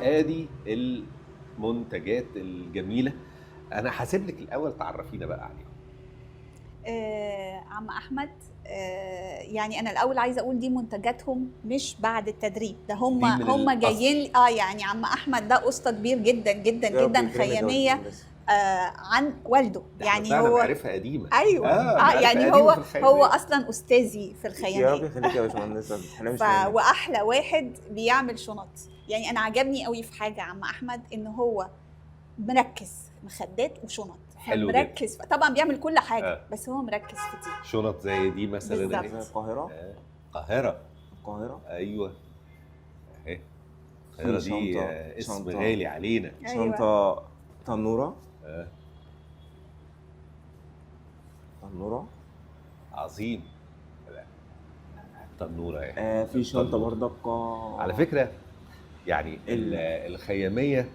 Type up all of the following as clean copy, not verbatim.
ادي المنتجات الجميله. انا هسيب لك الاول تعرفينا بقى عليهم. عم احمد، يعني انا الاول عايزه اقول دي منتجاتهم مش بعد التدريب، ده هم جايين. يعني عم احمد ده اسطى كبير جدا جدا جدا خياميه عن والده. يعني هو معرفه قديمه. ايوه. يعني هو اصلا استاذي في الخياميه. يا رب يخليك يا باشمهندس. واحلى واحد بيعمل شنط. يعني انا عجبني قوي في حاجه عم احمد، ان هو مركز مخدات وشنط. مركز طبعا بيعمل كل حاجه بس هو مركز في دي. شنط زي دي مثلا القاهره. القاهره ايوه اهي. القاهره دي اسم غالي علينا. شنطه تنوره. تنوره عظيم. تنوره في شنطه برضك على فكره. يعني الخياميه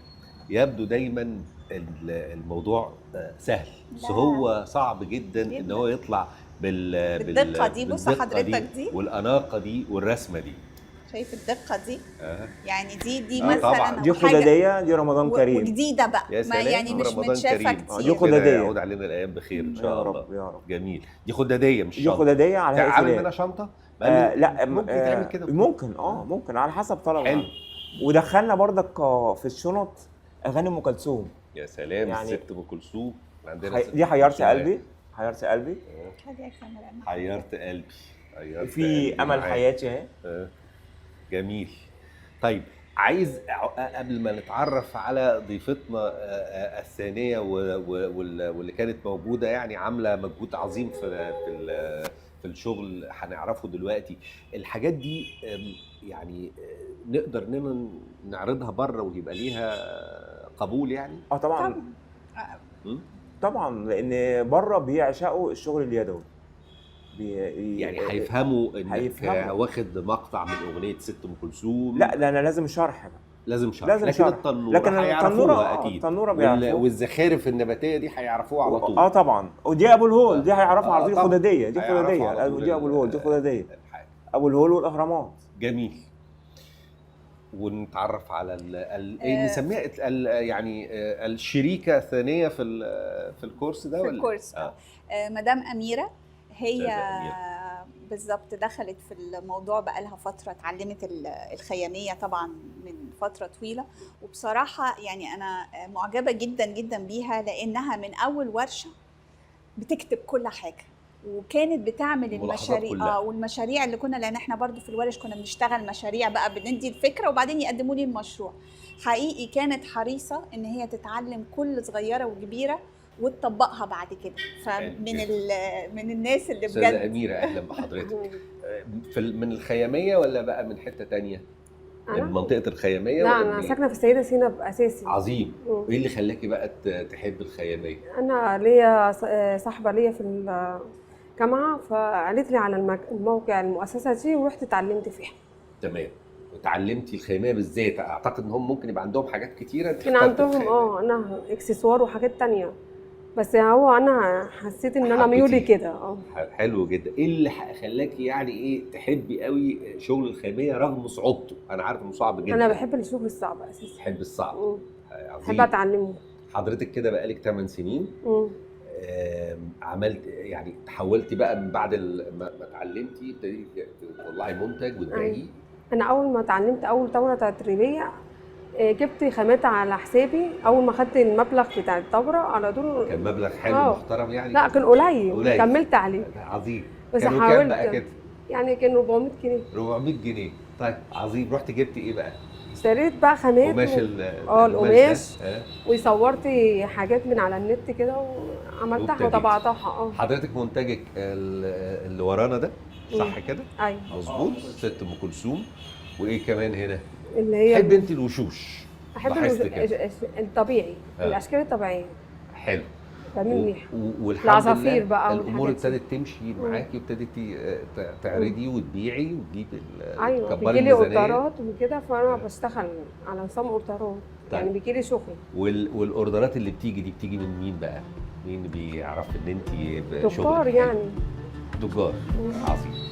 يبدو دايما الموضوع سهل، بس هو صعب جدا ان هو يطلع بالدقه دي. بص حضرتك دي والاناقه دي والرسمه دي. شايف الدقه دي؟ يعني دي مثلا دي خداديه. دي رمضان كريم وجديده بقى. يعني مش متشافه كتير. دي خداديه. يعود علينا الايام بخير ان شاء الله. يا رب. جميل. دي خداديه مش شنطه. دي خداديه على هيئه عامل منها شنطه. لا ممكن تعمل كده. ممكن على حسب طلبك. ودخلنا برضك في الشنط اغاني ام كلثوم. يا سلام. يعني الست ام كلثوم عندنا. دي حيرت قلبي. حيرت قلبي. في امل حياتي اهي. جميل. طيب عايز قبل ما نتعرف على ضيفتنا الثانيه واللي كانت موجوده يعني عامله مجهود عظيم في الشغل هنعرفه دلوقتي. الحاجات دي يعني نقدر نعرضها بره ويبقى ليها قبول يعني؟ طبعا. طبعا لان بره بيعشقوا الشغل اليدوي. يعني هيفهموا انك واخد مقطع من اغنيه ست ام كلثوم. لا ده انا لازم شرح بقى. لازم شرح. لكن التنوره لكن هيعرفوها اكيد. التنوره بيعرفوها. والزخارف النباتيه دي هيعرفوها على طول. طبعا. ودي ابو الهول. دي هيعرفوا على طول. خداديه. دي خداديه. دي ابو الهول. دي خداديه. ابو الهول والاهرامات. جميل. ونتعرف على نسميها يعني الشريكه الثانيه في الكورس ده. في الكورس مدام اميره. هي بالظبط دخلت في الموضوع بقى لها فتره، اتعلمت الخياميه طبعا من فتره طويله. وبصراحه يعني انا معجبه جدا جدا بيها، لانها من اول ورشه بتكتب كل حاجه، وكانت بتعمل المشاريع. والمشاريع اللي كنا، لان احنا برضو في الورش كنا بنشتغل مشاريع بقى، بندي الفكره وبعدين يقدموا لي المشروع. حقيقي كانت حريصه ان هي تتعلم كل صغيره وكبيره وتطبقها بعد كده. من الناس اللي بجد. استاذه اميره اهلا بحضرتك. من الخياميه ولا بقى من حته تانية؟ من منطقه الخياميه؟ لا انا ساكنه في السيده سيناء اساسي. عظيم. ايه اللي خلاكي بقى تحب الخياميه؟ انا ليا صاحبه ليا في الجامعه، فقالت لي على الموقع المؤسسه دي ورحت اتعلمت فيها. تمام. وتعلمتي الخياميه بالذات. اعتقد ان هم ممكن يبقى عندهم حاجات كتيره. كان عندهم انا اكسسوار وحاجات تانية، بس هو انا حسيت ان انا ميولي كده. حلو جدا. ايه اللي خلاكي يعني ايه تحبي قوي شغل الخياميه رغم صعوبته؟ انا عارف انه صعب جدا. انا بحب الشغل الصعب اساسا. بحب الصعب. بحب اتعلمه. حضرتك كده بقالك 8 سنين. عملت يعني تحولتي بقى من بعد ما اتعلمتي ابتديتي تطلعي منتج وتبيعيه؟ انا اول ما اتعلمت اول دوره تدريبيه جبت خامات على حسابي. اول ما خدت المبلغ بتاع الدوره على طول. كان مبلغ حلو محترم يعني؟ لا كان قليل. كملت عليه. عظيم. بس حاولت بقى كده يعني كان 400 جنيه. 400 جنيه. طيب عظيم. رحت جبتي ايه بقى؟ اشتريت بقى خامات قماش القماش وصورت حاجات من على النت كده وعملتها وطبعتها. حضرتك منتجك اللي ورانا ده صح كده؟ ايوه مظبوط. ست ام كلثوم. وايه كمان هنا؟ اللي هي تحب انت الوشوش؟ احب الطبيعي. الاشكال الطبيعيه. حلو. منيح. والحمد لله بقى الامور ابتدت تمشي معاكي وابتديتي تعرضي وتبيعي وتجيبي ايوه بيجيلي اوردرات وكده، فانا بشتغل على نظام اوردرات. يعني بيجيلي شغل. والاوردرات اللي بتيجي من مين بقى؟ مين بيعرف ان انت تجار يعني؟ تجار. عظيم.